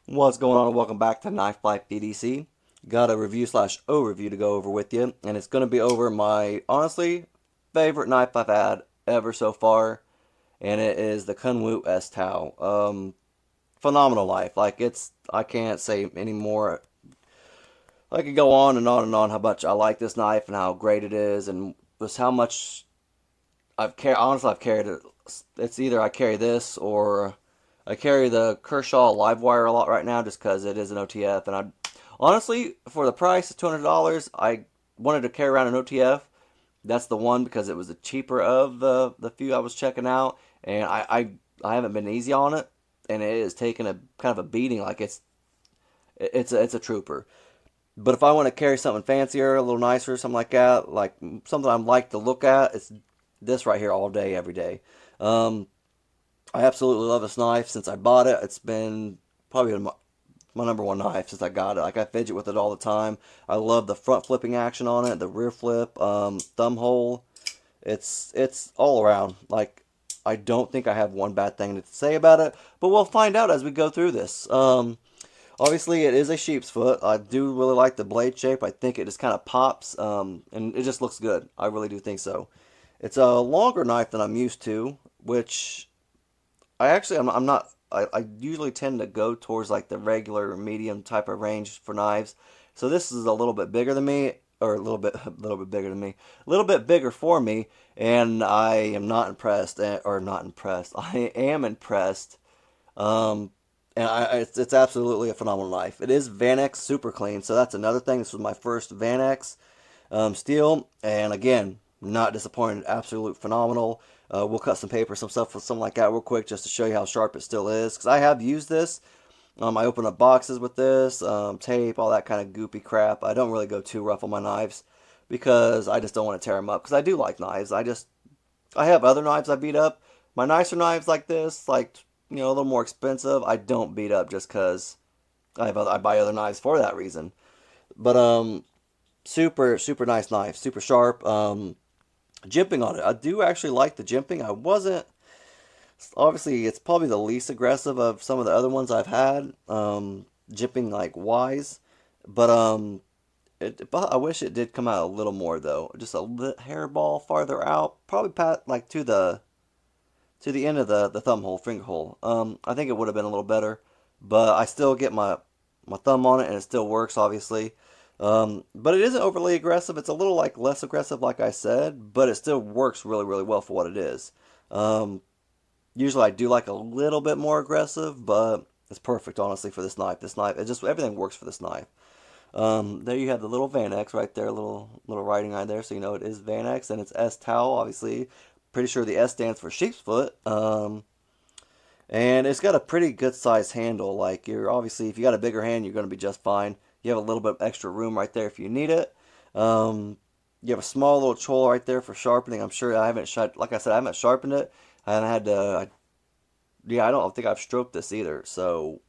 What's going on? Welcome back to Knife Life BDC. Got a review slash overview to go over with you, and it's going to be over my honestly favorite knife I've had ever so far, and it is the Kunwu S Tau. Phenomenal knife. I can't say any more. I could go on and on and on how much I like this knife and how great it is, and just how much I've carried. Honestly, I've carried it. It's either I carry this or I carry the Kershaw Livewire a lot right now, just because it is an OTF. And I honestly, for the price of $200, I wanted to carry around an OTF. That's the one because it was the cheaper of the few I was checking out, and I haven't been easy on it, and it is taking a kind of a beating. Like it's a trooper. But if I want to carry something fancier, a little nicer, something like that, like something I like to look at, it's this right here all day, every day. Um, I absolutely love this knife since I bought it. It's been probably my number one knife since I got it. Like I fidget with it all the time. I love the front flipping action on it, the rear flip, thumb hole. It's all around. Like I don't think I have one bad thing to say about it, but we'll find out as we go through this. Obviously, it is a sheep's foot. I do really like the blade shape. I think it just kind of pops, and it just looks good. I really do think so. It's a longer knife than I'm used to, which I'm not. I usually tend to go towards like the regular medium type of range for knives. So this is a little bit bigger than me, or a little bit bigger than me, a little bit bigger for me, and I am not impressed, or not impressed. I am impressed, and it's absolutely a phenomenal knife. It is Vanex super clean, so that's another thing. This was my first Vanex steel, and again, not disappointed. Absolute phenomenal. We'll cut some paper, some stuff, something like that, real quick, just to show you how sharp it still is. Because I have used this. I open up boxes with this, tape, all that kind of goopy crap. I don't really go too rough on my knives because I just don't want to tear them up. Because I do like knives. I have other knives I beat up. My nicer knives like this, like a little more expensive, I don't beat up just because I buy other knives for that reason. But super nice knife, super sharp. Jimping on it, I do actually like the jimping. I wasn't obviously it's probably the least aggressive of some of the other ones I've had. Jimping like wise, but but I wish it did come out a little more though, just a hairball farther out, probably pat like to the end of the thumb hole, finger hole. I think it would have been a little better, but I still get my thumb on it and it still works, obviously. But it isn't overly aggressive. It's a little like less aggressive, like I said, but it still works really well for what it is. Um, Usually I do like a little bit more aggressive, but it's perfect, honestly, for this knife. This knife, it just everything works for this knife. There you have the little Van X right there, little writing on there, so you know it is Van X, and it's S Tau, obviously. Pretty sure the S stands for sheep's foot. And it's got a pretty good sized handle. Like you're obviously, if you got a bigger hand, you're going to be just fine. You have a little bit of extra room right there if you need it. Um, you have a small little choil right there for sharpening. I'm sure I haven't like I said, I haven't sharpened it. I haven't had to. Yeah, I don't think I've stroked this either. So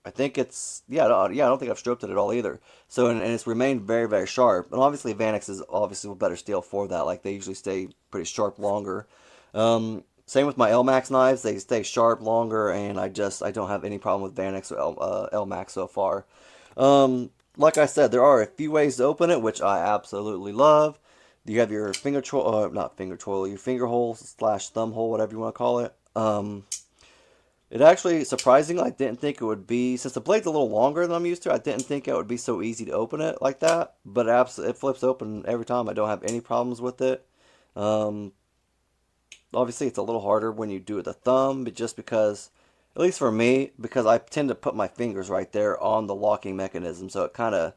I think it's I don't think I've stroked it at all either. So and it's remained very sharp. And obviously Vanix is obviously a better steel for that. Like they usually stay pretty sharp longer. Same with my LMAX knives; they stay sharp longer, and I don't have any problem with Vanix or LMAX so far. Like I said, there are a few ways to open it, which I absolutely love. You have your finger troll, not finger troll, your finger hole slash thumb hole, whatever you want to call it. It actually, surprisingly, I didn't think it would be, since the blade's a little longer than I'm used to, I didn't think it would be so easy to open it like that. But it flips open every time. I don't have any problems with it. Um, Obviously, it's a little harder when you do it with the thumb, but just because, at least for me, because I tend to put my fingers right there on the locking mechanism. So it kind of,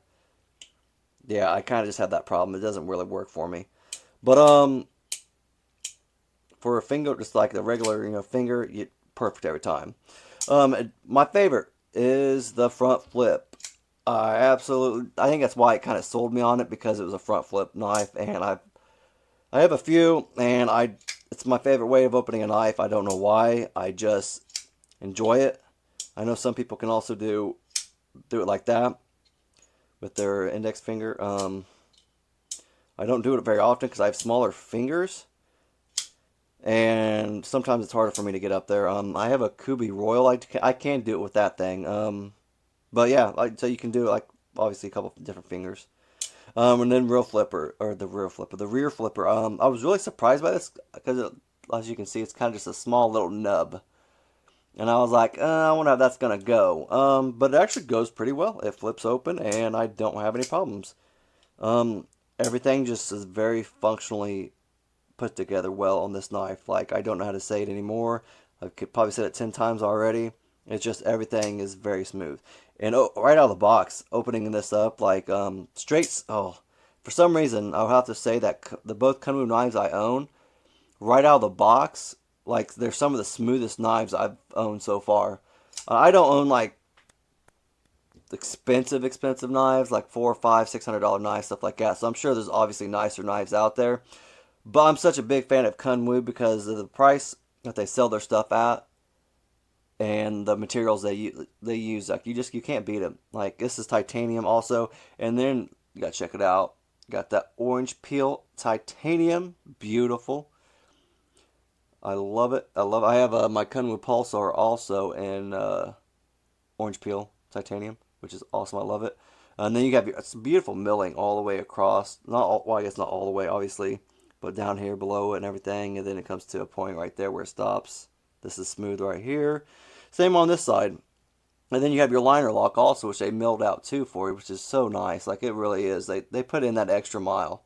yeah, I kind of just have that problem. It doesn't really work for me. But for a finger, just like the regular, finger, perfect every time. My favorite is the front flip. I think that's why it kind of sold me on it because it was a front flip knife, and I have a few, and it's my favorite way of opening a knife. I don't know why. I just enjoy it. I know some people can also do it like that with their index finger. I don't do it very often because I have smaller fingers, and sometimes it's harder for me to get up there. I have a Kubi Royal. I can do it with that thing. But yeah, like so you can do like obviously a couple of different fingers. And then the rear flipper. I was really surprised by this because as you can see, it's kind of just a small little nub. And I was like, I wonder how that's gonna go. But it actually goes pretty well. It flips open, and I don't have any problems. Um, Everything just is very functionally put together well on this knife. Like I don't know how to say it anymore. I could probably said it 10 times already. It's just everything is very smooth. And right out of the box, opening this up like straight. Oh, for some reason I'll have to say that the both Kunwu knives I own right out of the box, like they're some of the smoothest knives I've owned so far. I don't own like expensive knives like $400, $500, $600 knives, stuff like that. So I'm sure there's obviously nicer knives out there. But I'm such a big fan of Kunwu because of the price that they sell their stuff at and the materials they use. Like you can't beat them. Like this is titanium also, and then you gotta check it out. Got that orange peel titanium, beautiful. I love it. I love it. I have my Kunwu Pulsar also in orange peel titanium, which is awesome. I love it. And then you have it's beautiful milling all the way across. Not all, well, I guess not all the way, obviously, but down here below it and everything. And then it comes to a point right there where it stops. This is smooth right here. Same on this side. And then you have your liner lock also, which they milled out too for you, which is so nice. Like it really is. They put in that extra mile.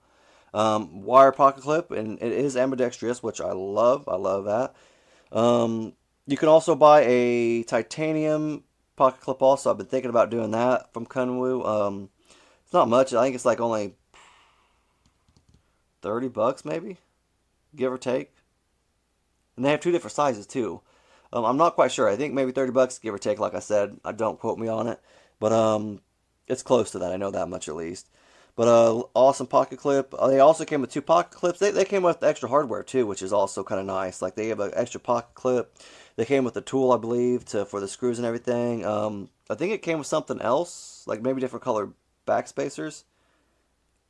Wire pocket clip, and it is ambidextrous, which I love. I love that. You can also buy a titanium pocket clip also. I've been thinking about doing that from Kunwu. It's not much. I think it's like only 30 bucks maybe, give or take. And they have two different sizes too. I'm not quite sure. I think maybe 30 bucks, give or take, like I said. I don't quote me on it. But it's close to that. I know that much at least. But awesome pocket clip. They also came with two pocket clips. They came with extra hardware too, which is also kind of nice. Like they have an extra pocket clip. They came with a tool, I believe, to for the screws and everything. I think it came with something else, like maybe different color backspacers.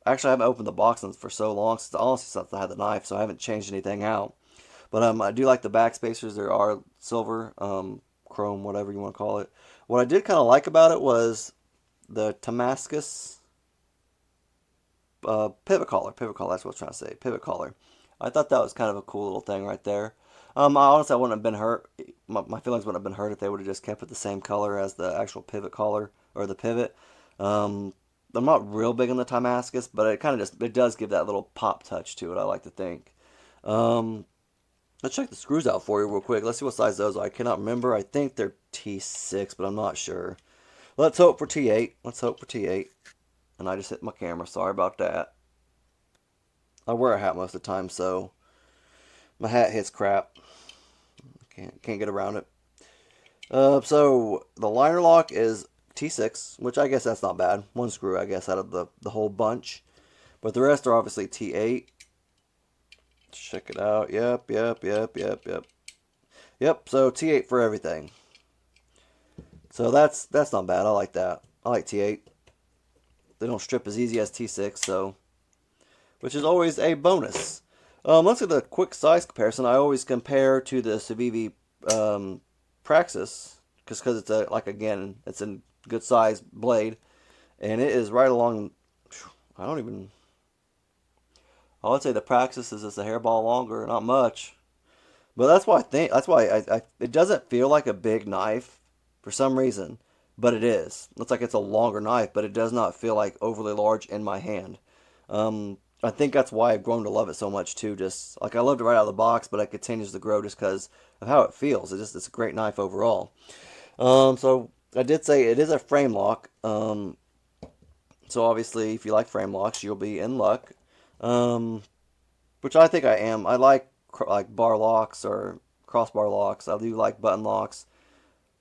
Actually, I haven't opened the box for so long since I had the knife, so I haven't changed anything out. But I do like the backspacers. There are silver, chrome, whatever you want to call it. What I did kind of like about it was the Damascus pivot collar. Pivot collar. That's what I was trying to say. Pivot collar. I thought that was kind of a cool little thing right there. Honestly, I wouldn't have been hurt. My feelings wouldn't have been hurt if they would have just kept it the same color as the actual pivot collar or the pivot. Um, I'm not real big on the Damascus, but it kind of just it does give that little pop touch to it. I like to think. Um, let's check the screws out for you real quick. Let's see what size those are. I cannot remember. I think they're T6, but I'm not sure. Let's hope for T8. Let's hope for T8. And I just hit my camera. Sorry about that. I wear a hat most of the time, so my hat hits crap. Can't get around it. So the liner lock is T6, which I guess that's not bad. One screw, I guess, out of the whole bunch. But the rest are obviously T8. Check it out. Yep. Yep, so T8 for everything. So that's not bad. I like that. I like T8. They don't strip as easy as T6, so which is always a bonus. Let's get a quick size comparison. I always compare to the Civivi Praxis because it's a like again it's a good size blade, and it is right along. I don't even. I would say the Praxis is just a hairball longer, not much. But that's why I think that's why it doesn't feel like a big knife for some reason, but it is. Looks like it's a longer knife, but it does not feel like overly large in my hand. I think that's why I've grown to love it so much too. Just like I loved it right out of the box, but it continues to grow just because of how it feels. It's a great knife overall. So I did say it is a frame lock. So obviously, if you like frame locks, you'll be in luck. Um, which I think I am. I like bar locks or crossbar locks. I do like button locks,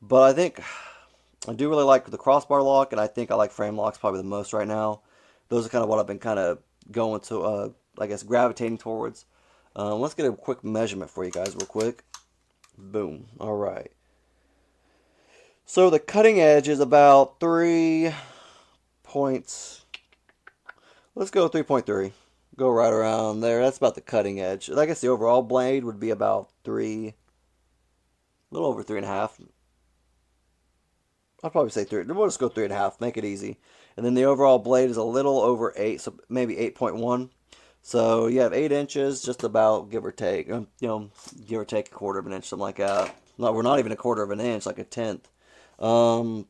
but I think I do really like the crossbar lock, and I think I like frame locks probably the most right now. Those are kind of what I've been kind of going to, I guess, gravitating towards. Let's get a quick measurement for you guys, real quick. Boom. All right. So the cutting edge is about 3 points. Let's go 3.3. Go right around there. That's about the cutting edge. I guess the overall blade would be about 3, a little over 3.5. I'll probably say 3. We'll just go 3.5. Make it easy. And then the overall blade is a little over 8, so maybe 8.1. So you have 8 inches, just about, give or take. Give or take a quarter of an inch, something like that. No, we're not even a quarter of an inch, like a tenth. Um,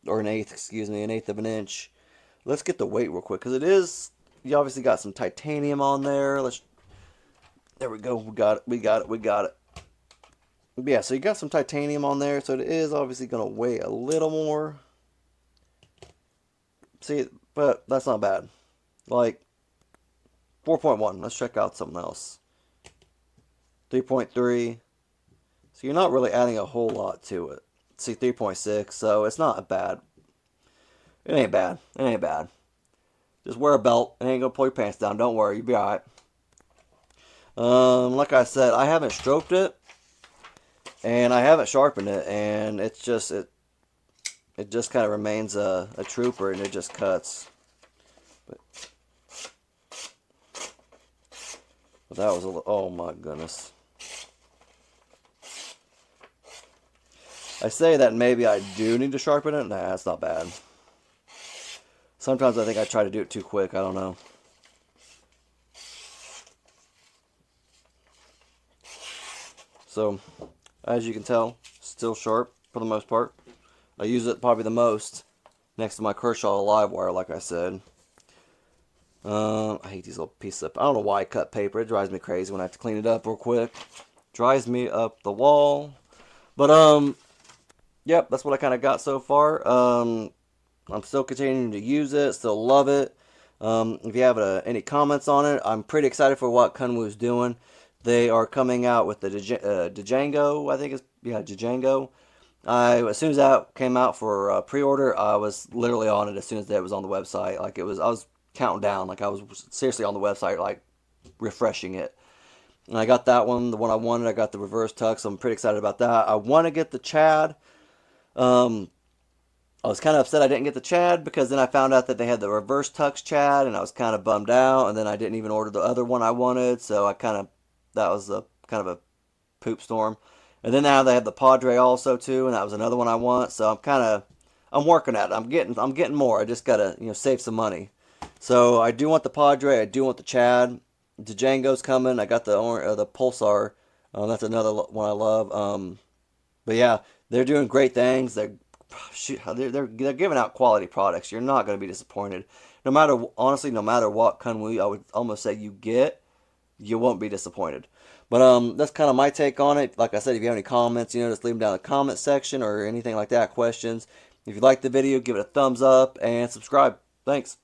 or an eighth, excuse me, an eighth of an inch. Let's get the weight real quick, because it is, you obviously got some titanium on there. There we go. We got it. We got it. We got it. Yeah, so you got some titanium on there, so it is obviously going to weigh a little more. See, but that's not bad. Like, 4.1. Let's check out something else. 3.3. So you're not really adding a whole lot to it. See, 3.6, so it's not bad. It ain't bad. It ain't bad. Just wear a belt. It ain't going to pull your pants down. Don't worry. You'll be alright. Like I said, I haven't stroked it. And I haven't sharpened it. And it's just, it just kind of remains a trooper, and it just cuts. But that was oh my goodness. I say that maybe I do need to sharpen it. Nah, that's not bad. Sometimes I think I try to do it too quick. I don't know. So, as you can tell, still sharp for the most part. I use it probably the most next to my Kershaw live wire, like I said. I hate these little pieces of, I don't know why I cut paper. It drives me crazy when I have to clean it up real quick. Drives me up the wall. But, yep, that's what I kind of got so far. I'm still continuing to use it, still love it. If you have any comments on it, I'm pretty excited for what Kunwu's doing. They are coming out with the Django, I think it's, yeah, Django. As soon as that came out for pre-order, I was literally on it as soon as it was on the website. Like, I was counting down. Like, I was seriously on the website, like, refreshing it. And I got that one, the one I wanted. I got the reverse tuck, so I'm pretty excited about that. I want to get the Chad. I was kind of upset I didn't get the Chad, because then I found out that they had the reverse tux Chad, and I was kind of bummed out. And then I didn't even order the other one I wanted, so that was a kind of a poop storm. And then now they have the Padre also too, and that was another one I want. So I'm working at it. I'm getting more. I just gotta save some money. So I do want the Padre. I do want the Chad. The Django's coming. I got the Pulsar. That's another one I love. But yeah, they're doing great things. They're giving out quality products. You're not going to be disappointed. Honestly, no matter what Kunwu, I would almost say you get, you won't be disappointed. But that's kind of my take on it. Like I said, if you have any comments, just leave them down in the comment section or anything like that, questions. If you like the video, give it a thumbs up and subscribe. Thanks.